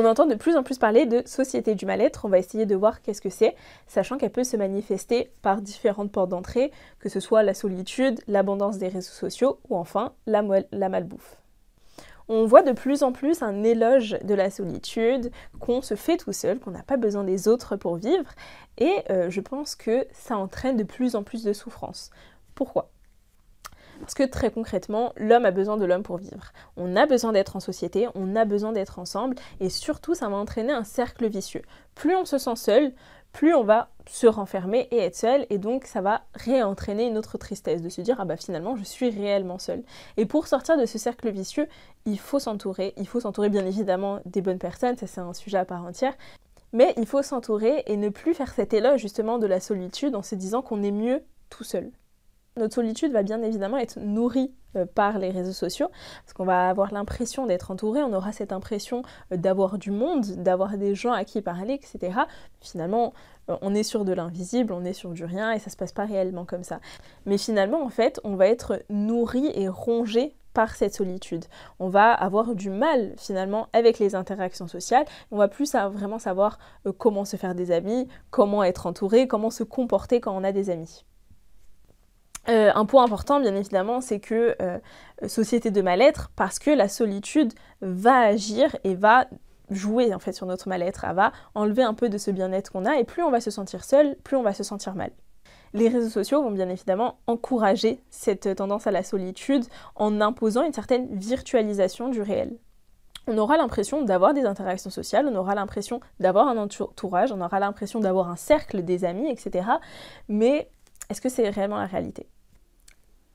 On entend de plus en plus parler de société du mal-être, on va essayer de voir qu'est-ce que c'est, sachant qu'elle peut se manifester par différentes portes d'entrée, que ce soit la solitude, l'abondance des réseaux sociaux ou enfin la malbouffe. On voit de plus en plus un éloge de la solitude, qu'on se fait tout seul, qu'on n'a pas besoin des autres pour vivre, et je pense que ça entraîne de plus en plus de souffrance. Pourquoi ? Parce que très concrètement, l'homme a besoin de l'homme pour vivre. On a besoin d'être en société, on a besoin d'être ensemble, et surtout ça va entraîner un cercle vicieux. Plus on se sent seul, plus on va se renfermer et être seul, et donc ça va réentraîner une autre tristesse, de se dire « Ah bah finalement je suis réellement seul ». Et pour sortir de ce cercle vicieux, il faut s'entourer bien évidemment des bonnes personnes, ça c'est un sujet à part entière, mais il faut s'entourer et ne plus faire cet éloge justement de la solitude en se disant qu'on est mieux tout seul. Notre solitude va bien évidemment être nourrie par les réseaux sociaux, parce qu'on va avoir l'impression d'être entouré, on aura cette impression d'avoir du monde, d'avoir des gens à qui parler, etc. Finalement, on est sur de l'invisible, on est sur du rien, et ça se passe pas réellement comme ça. Mais finalement, en fait, on va être nourri et rongé par cette solitude. On va avoir du mal finalement avec les interactions sociales, on va plus vraiment savoir comment se faire des amis, comment être entouré, comment se comporter quand on a des amis. Un point important, bien évidemment, c'est que société de mal-être, parce que la solitude va agir et va jouer en fait sur notre mal-être, elle va enlever un peu de ce bien-être qu'on a, et plus on va se sentir seul, plus on va se sentir mal. Les réseaux sociaux vont bien évidemment encourager cette tendance à la solitude en imposant une certaine virtualisation du réel. On aura l'impression d'avoir des interactions sociales, on aura l'impression d'avoir un entourage, on aura l'impression d'avoir un cercle, des amis, etc. Mais est-ce que c'est réellement la réalité ?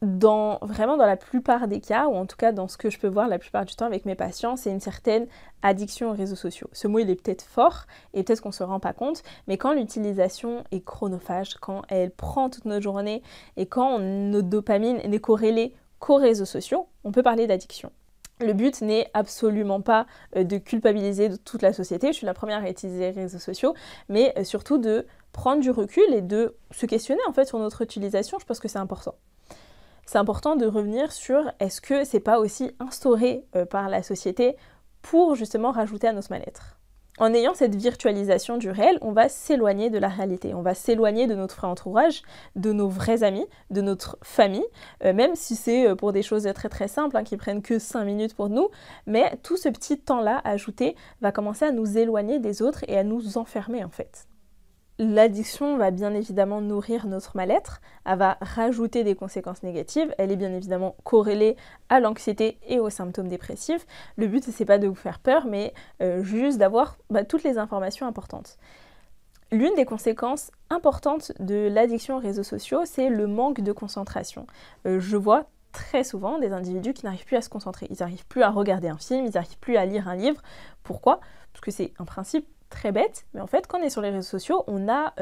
Vraiment dans la plupart des cas, ou en tout cas dans ce que je peux voir la plupart du temps avec mes patients, c'est une certaine addiction aux réseaux sociaux. Ce mot il est peut-être fort et peut-être qu'on ne se rend pas compte, mais quand l'utilisation est chronophage, quand elle prend toute notre journée et quand notre dopamine n'est corrélée qu'aux réseaux sociaux, on peut parler d'addiction. Le but n'est absolument pas de culpabiliser toute la société, je suis la première à utiliser les réseaux sociaux, mais surtout de prendre du recul et de se questionner en fait sur notre utilisation, je pense que c'est important. C'est important de revenir sur est-ce que c'est pas aussi instauré par la société pour justement rajouter à notre mal-être. En ayant cette virtualisation du réel, on va s'éloigner de la réalité, on va s'éloigner de notre vrai entourage, de nos vrais amis, de notre famille, même si c'est pour des choses très très simples, qui prennent que 5 minutes pour nous, mais tout ce petit temps-là ajouté va commencer à nous éloigner des autres et à nous enfermer en fait. L'addiction va bien évidemment nourrir notre mal-être, elle va rajouter des conséquences négatives, elle est bien évidemment corrélée à l'anxiété et aux symptômes dépressifs. Le but c'est pas de vous faire peur, mais juste d'avoir toutes les informations importantes. L'une des conséquences importantes de l'addiction aux réseaux sociaux, c'est le manque de concentration. Je vois très souvent des individus qui n'arrivent plus à se concentrer, ils n'arrivent plus à regarder un film, ils n'arrivent plus à lire un livre. Pourquoi ? Parce que c'est un principe très bête, mais en fait, quand on est sur les réseaux sociaux, on a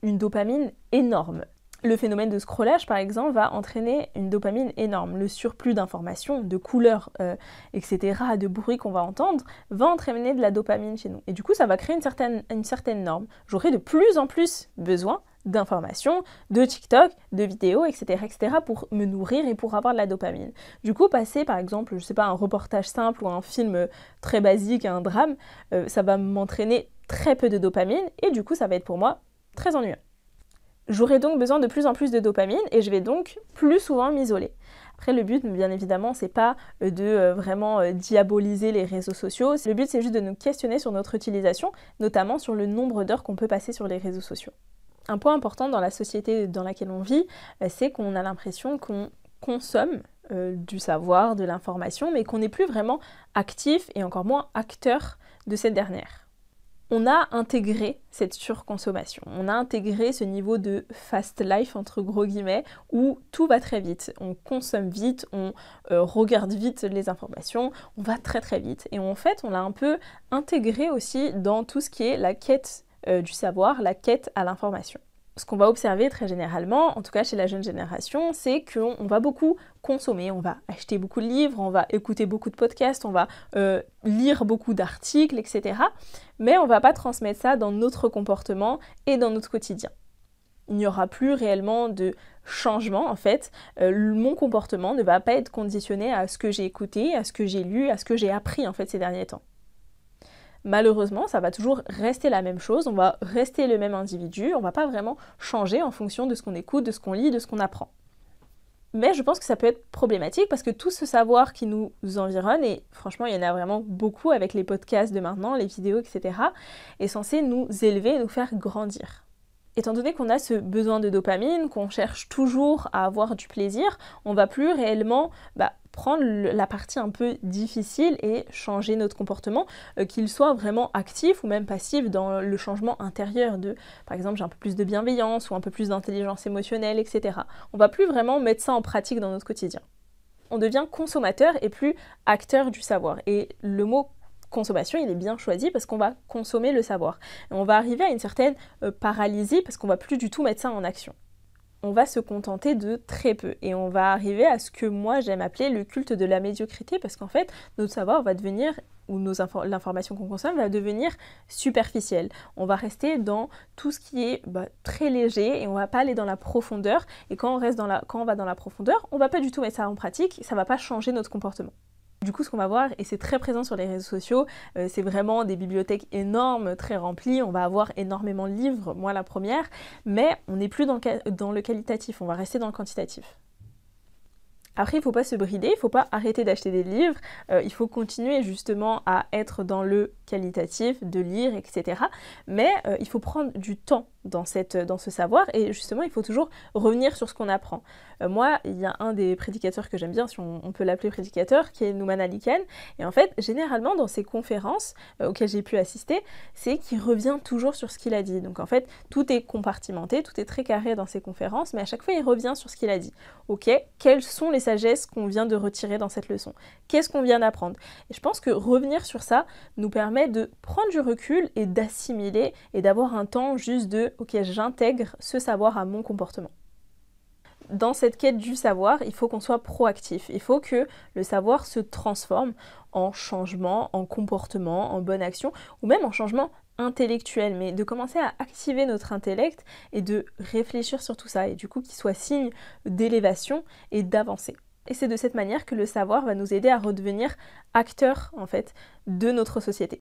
une dopamine énorme. Le phénomène de scrollage, par exemple, va entraîner une dopamine énorme. Le surplus d'informations, de couleurs, etc., de bruits qu'on va entendre, va entraîner de la dopamine chez nous. Et du coup, ça va créer une certaine norme. J'aurai de plus en plus besoin d'informations, de TikTok, de vidéos, etc., pour me nourrir et pour avoir de la dopamine. Du coup, passer par exemple, je sais pas, un reportage simple ou un film très basique, un drame, ça va m'entraîner très peu de dopamine et du coup, ça va être pour moi très ennuyeux. J'aurai donc besoin de plus en plus de dopamine et je vais donc plus souvent m'isoler. Après, le but, bien évidemment, c'est pas de vraiment diaboliser les réseaux sociaux. Le but, c'est juste de nous questionner sur notre utilisation, notamment sur le nombre d'heures qu'on peut passer sur les réseaux sociaux. Un point important dans la société dans laquelle on vit, c'est qu'on a l'impression qu'on consomme du savoir, de l'information, mais qu'on n'est plus vraiment actif et encore moins acteur de cette dernière. On a intégré cette surconsommation, on a intégré ce niveau de fast life, entre gros guillemets, où tout va très vite. On consomme vite, on regarde vite les informations, on va très très vite. Et en fait, on l'a un peu intégré aussi dans tout ce qui est la quête du savoir, la quête à l'information. Ce qu'on va observer très généralement, en tout cas chez la jeune génération, c'est qu'on va beaucoup consommer, on va acheter beaucoup de livres, on va écouter beaucoup de podcasts, on va lire beaucoup d'articles, etc. Mais on ne va pas transmettre ça dans notre comportement et dans notre quotidien. Il n'y aura plus réellement de changement, en fait. Mon comportement ne va pas être conditionné à ce que j'ai écouté, à ce que j'ai lu, à ce que j'ai appris en fait ces derniers temps. malheureusement, ça va toujours rester la même chose, on va rester le même individu, on va pas vraiment changer en fonction de ce qu'on écoute, de ce qu'on lit, de ce qu'on apprend. Mais je pense que ça peut être problématique parce que tout ce savoir qui nous environne, et franchement il y en a vraiment beaucoup avec les podcasts de maintenant, les vidéos, etc., est censé nous élever et nous faire grandir. Étant donné qu'on a ce besoin de dopamine, qu'on cherche toujours à avoir du plaisir, on va plus réellement prendre la partie un peu difficile et changer notre comportement, qu'il soit vraiment actif ou même passif dans le changement intérieur de, par exemple, j'ai un peu plus de bienveillance ou un peu plus d'intelligence émotionnelle, etc. On va plus vraiment mettre ça en pratique dans notre quotidien. On devient consommateur et plus acteur du savoir. Et le mot consommation, il est bien choisi parce qu'on va consommer le savoir. Et on va arriver à une certaine paralysie parce qu'on va plus du tout mettre ça en action. On va se contenter de très peu et on va arriver à ce que moi j'aime appeler le culte de la médiocrité parce qu'en fait notre savoir va devenir, ou l'information qu'on consomme va devenir superficielle. On va rester dans tout ce qui est très léger et on va pas aller dans la profondeur, et quand on va dans la profondeur, on va pas du tout mettre ça en pratique, ça va pas changer notre comportement. Du coup, ce qu'on va voir, et c'est très présent sur les réseaux sociaux, c'est vraiment des bibliothèques énormes, très remplies, on va avoir énormément de livres, moi la première, mais on n'est plus dans le qualitatif, on va rester dans le quantitatif. Après, il ne faut pas se brider, il ne faut pas arrêter d'acheter des livres, il faut continuer justement à être dans le qualitatif, de lire, etc. Mais il faut prendre du temps dans ce savoir, et justement il faut toujours revenir sur ce qu'on apprend. Moi, il y a un des prédicateurs que j'aime bien, si on peut l'appeler prédicateur, qui est Nouman Ali Khan, et en fait, généralement dans ses conférences auxquelles j'ai pu assister, c'est qu'il revient toujours sur ce qu'il a dit. Donc en fait, tout est compartimenté, tout est très carré dans ses conférences, mais à chaque fois il revient sur ce qu'il a dit. Ok, quelles sont les sagesses qu'on vient de retirer dans cette leçon? Qu'est-ce qu'on vient d'apprendre? Et je pense que revenir sur ça nous permet de prendre du recul et d'assimiler et d'avoir un temps juste de ok, j'intègre ce savoir à mon comportement. Dans cette quête du savoir, il faut qu'on soit proactif. Il faut que le savoir se transforme en changement, en comportement, en bonne action, ou même en changement intellectuel, mais de commencer à activer notre intellect et de réfléchir sur tout ça, et du coup qu'il soit signe d'élévation et d'avancée. Et c'est de cette manière que le savoir va nous aider à redevenir acteurs en fait de notre société.